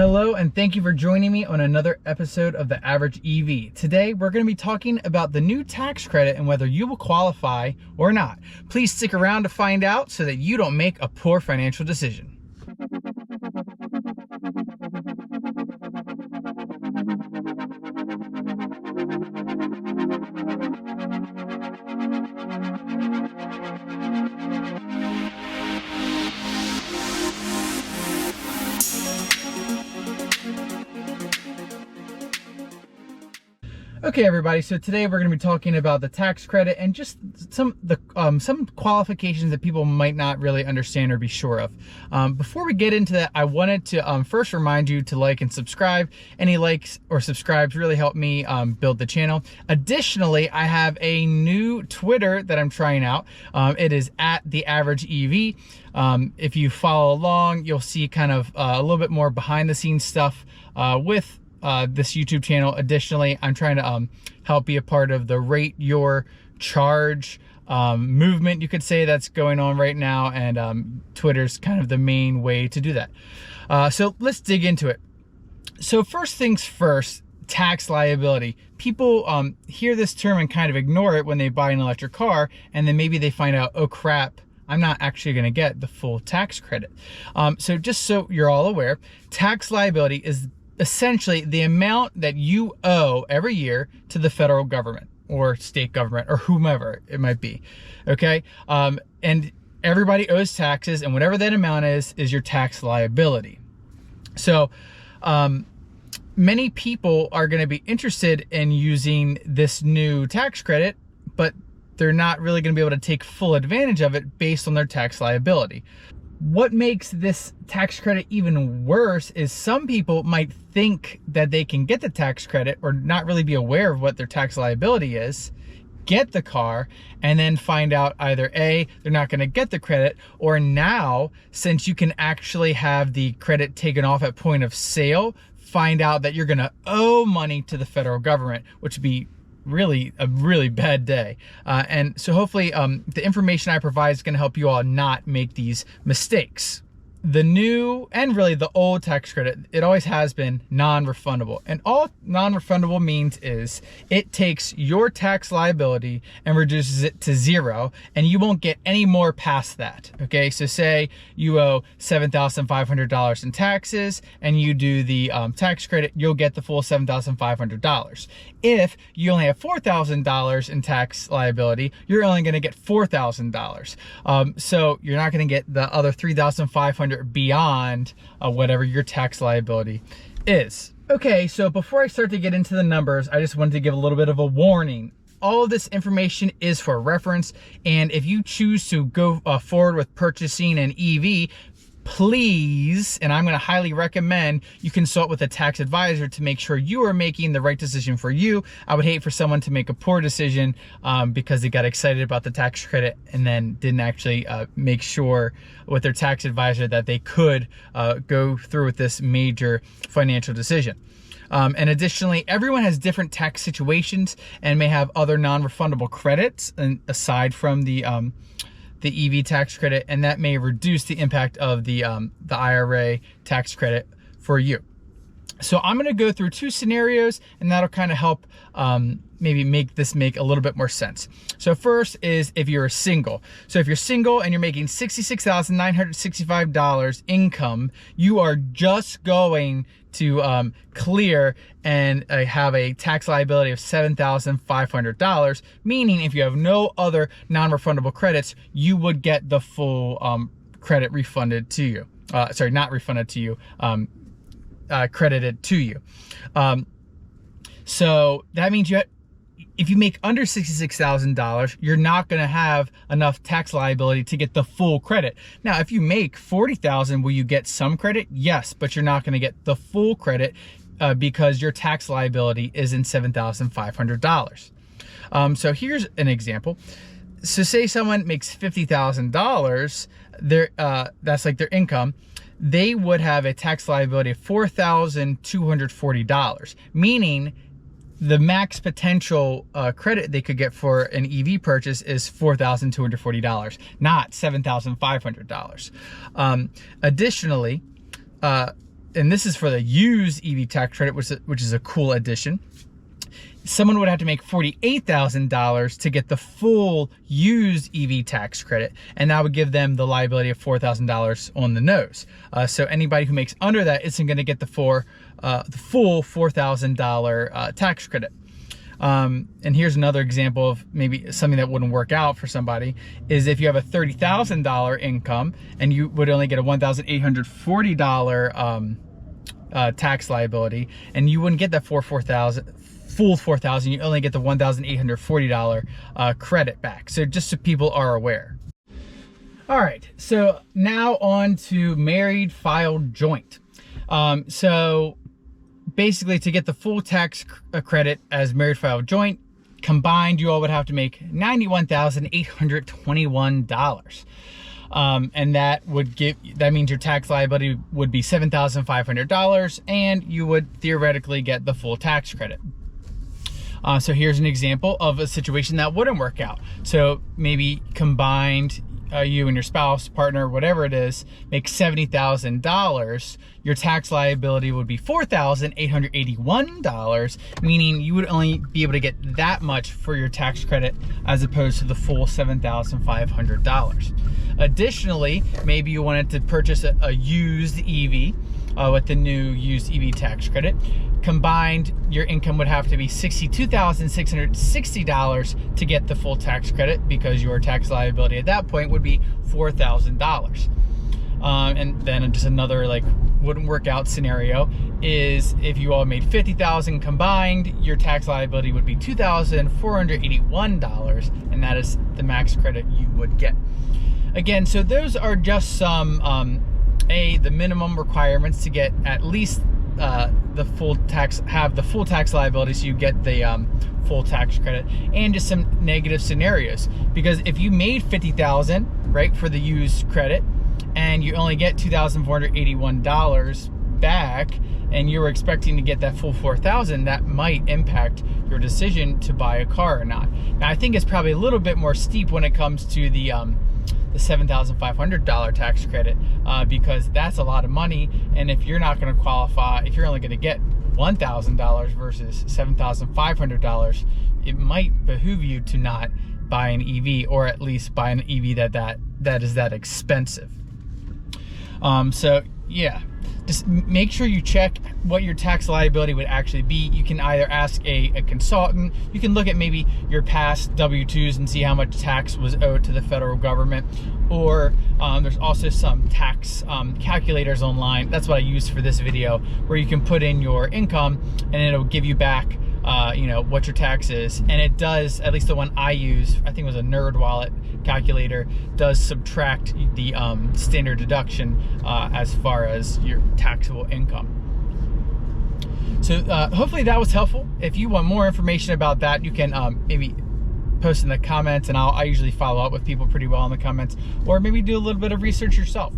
Hello, and thank you for joining me on another episode of The Average EV. Today, we're going to be talking about the new tax credit and whether you will qualify or not. Please stick around to find out so that you don't make a poor financial decision. Okay, everybody, so today we're going to be talking about the tax credit and just some qualifications that people might not really understand or be sure of. Before we get into that, I wanted to first remind you to like and subscribe. Any likes or subscribes really help me build the channel. Additionally, I have a new Twitter that I'm trying out. It is at The Average EV. If you follow along, you'll see kind of a little bit more behind the scenes stuff with this YouTube channel. Additionally, I'm trying to help be a part of the Rate Your Charge movement, you could say, that's going on right now, and Twitter's kind of the main way to do that. So let's dig into it. So first things first, tax liability. People hear this term and kind of ignore it when they buy an electric car, and then maybe they find out, oh crap, I'm not actually going to get the full tax credit. So just so you're all aware, tax liability is essentially the amount that you owe every year to the federal government or state government or whomever it might be, okay? And everybody owes taxes, and whatever that amount is your tax liability. So many people are gonna be interested in using this new tax credit, but they're not really gonna be able to take full advantage of it based on their tax liability. What makes this tax credit even worse is some people might think that they can get the tax credit or not really be aware of what their tax liability is, get the car, and then find out either A, they're not gonna get the credit, or now, since you can actually have the credit taken off at point of sale, find out that you're gonna owe money to the federal government, which would be really a really bad day. And so hopefully the information I provide is going to help you all not make these mistakes. The new and really the old tax credit, it always has been non-refundable. And all non-refundable means is it takes your tax liability and reduces it to zero, and you won't get any more past that. Okay, so say you owe $7,500 in taxes and you do the tax credit, you'll get the full $7,500. If you only have $4,000 in tax liability, you're only going to get $4,000. So you're not going to get the other $3,500 beyond whatever your tax liability is. Okay, so before I start to get into the numbers, I just wanted to give a little bit of a warning. All of this information is for reference, and if you choose to go forward with purchasing an EV, please, and I'm going to highly recommend you consult with a tax advisor to make sure you are making the right decision for you. I would hate for someone to make a poor decision because they got excited about the tax credit and then didn't actually make sure with their tax advisor that they could go through with this major financial decision. And additionally, everyone has different tax situations and may have other non-refundable credits and aside from the EV tax credit, and that may reduce the impact of the IRA tax credit for you. So I'm gonna go through two scenarios, and that'll kind of help maybe make a little bit more sense. So first is if you're single. So if you're single and you're making $66,965 income, you are just going to clear and have a tax liability of $7,500, meaning if you have no other non-refundable credits, you would get the full credit refunded to you. Sorry, not refunded to you, credited to you. So that means if you make under $66,000, you're not gonna have enough tax liability to get the full credit. Now, if you make $40,000, will you get some credit? Yes, but you're not gonna get the full credit because your tax liability is in $7,500. So here's an example. So say someone makes $50,000, that's like their income, they would have a tax liability of $4,240, meaning the max potential credit they could get for an EV purchase is $4,240, not $7,500. Additionally, and this is for the used EV tax credit, which is a cool addition. Someone would have to make $48,000 to get the full used EV tax credit, and that would give them the liability of $4,000 on the nose. So anybody who makes under that isn't going to get the full $4,000 tax credit. And here's another example of maybe something that wouldn't work out for somebody, is if you have a $30,000 income and you would only get a $1,840 tax liability, and you wouldn't get that full $4,000, you only get the $1,840 credit back. So just so people are aware. All right, so now on to married filed joint. So basically, to get the full tax credit as married filed joint, combined, you all would have to make $91,821. And that means your tax liability would be $7,500, and you would theoretically get the full tax credit. So here's an example of a situation that wouldn't work out. So maybe combined, you and your spouse, partner, whatever it is, make $70,000. Your tax liability would be $4,881, meaning you would only be able to get that much for your tax credit as opposed to the full $7,500. Additionally, maybe you wanted to purchase a used EV with the new used EV tax credit. Combined, your income would have to be $62,660 to get the full tax credit, because your tax liability at that point would be $4,000. And then just another wouldn't work out scenario is if you all made $50,000 combined, your tax liability would be $2,481, and that is the max credit you would get. Again, so those are just some the minimum requirements to get at least the full tax liability, so you get the full tax credit, and just some negative scenarios. Because if you made $50,000, right, for the used credit, and you only get $2,481 back, and you were expecting to get that full $4,000, that might impact your decision to buy a car or not. Now, I think it's probably a little bit more steep when it comes to the $7,500 tax credit, because that's a lot of money. And if you're not going to qualify, if you're only going to get $1,000 versus $7,500, it might behoove you to not buy an EV, or at least buy an EV that is that expensive. So yeah, just make sure you check what your tax liability would actually be. You can either ask a consultant, you can look at maybe your past W-2s and see how much tax was owed to the federal government, or there's also some tax calculators online. That's what I used for this video, where you can put in your income and it'll give you back what your tax is. And it does, at least the one I use, I think it was a NerdWallet calculator, does subtract the standard deduction as far as your taxable income. So hopefully that was helpful. If you want more information about that, you can maybe post in the comments, and I usually follow up with people pretty well in the comments, or maybe do a little bit of research yourself.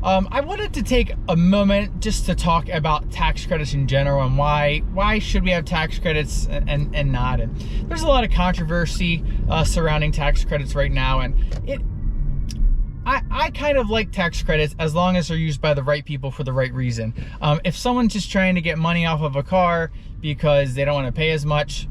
I wanted to take a moment just to talk about tax credits in general, and why should we have tax credits and not. And there's a lot of controversy surrounding tax credits right now, and I kind of like tax credits as long as they're used by the right people for the right reason. If someone's just trying to get money off of a car because they don't want to pay as much,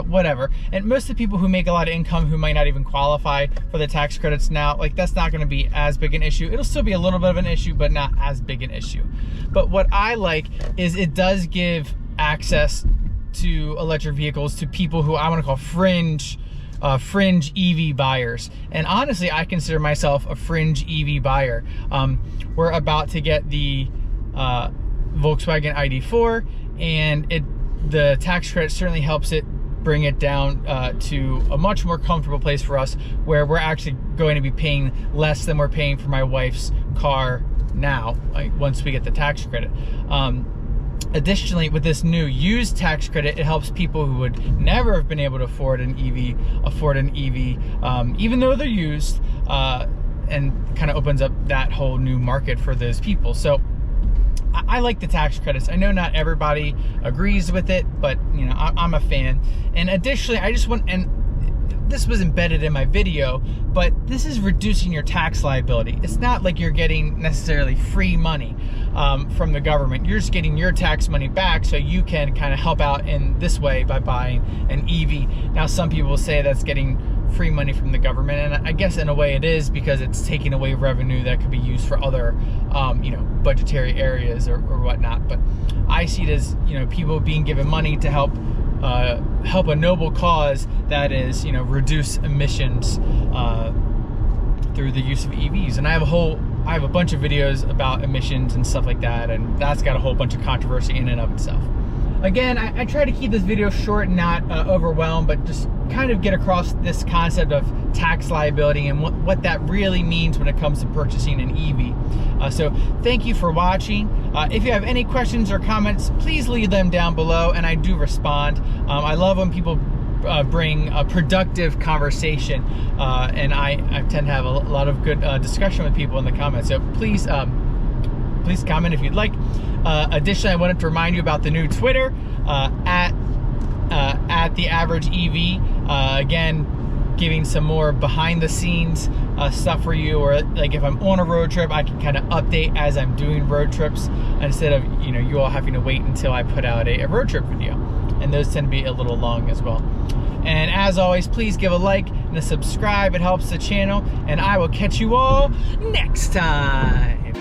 whatever. And most of the people who make a lot of income who might not even qualify for the tax credits now, that's not going to be as big an issue. It'll still be a little bit of an issue, but not as big an issue. But what I like is it does give access to electric vehicles to people who I want to call fringe EV buyers. And honestly, I consider myself a fringe EV buyer. We're about to get the Volkswagen ID4, and the tax credit certainly helps it bring it down to a much more comfortable place for us, where we're actually going to be paying less than we're paying for my wife's car now, once we get the tax credit. Additionally, with this new used tax credit, it helps people who would never have been able to afford an EV, even though they're used, and kind of opens up that whole new market for those people. So I like the tax credits. I know not everybody agrees with it, but I'm a fan. And additionally, I just want, and this was embedded in my video, but this is reducing your tax liability. It's not like you're getting necessarily free money. from the government. You're just getting your tax money back, so you can kind of help out in this way by buying an EV. Now, some people say that's getting free money from the government, and I guess in a way it is, because it's taking away revenue that could be used for other budgetary areas or whatnot. But I see it as people being given money to help a noble cause, that is reduce emissions through the use of EVs. And I have a bunch of videos about emissions and stuff like that, and that's got a whole bunch of controversy in and of itself. Again, I try to keep this video short and not overwhelmed, but just kind of get across this concept of tax liability and what that really means when it comes to purchasing an EV. So thank you for watching. If you have any questions or comments, please leave them down below, and I do respond. I love when people bring a productive conversation, and I tend to have a lot of good discussion with people in the comments. So please comment if you'd like. Additionally, I wanted to remind you about the new Twitter at the average EV. Again, giving some more behind the scenes stuff for you, or like if I'm on a road trip, I can kind of update as I'm doing road trips instead of you all having to wait until I put out a road trip video. And those tend to be a little long as well. And as always, please give a like and a subscribe. It helps the channel, and I will catch you all next time.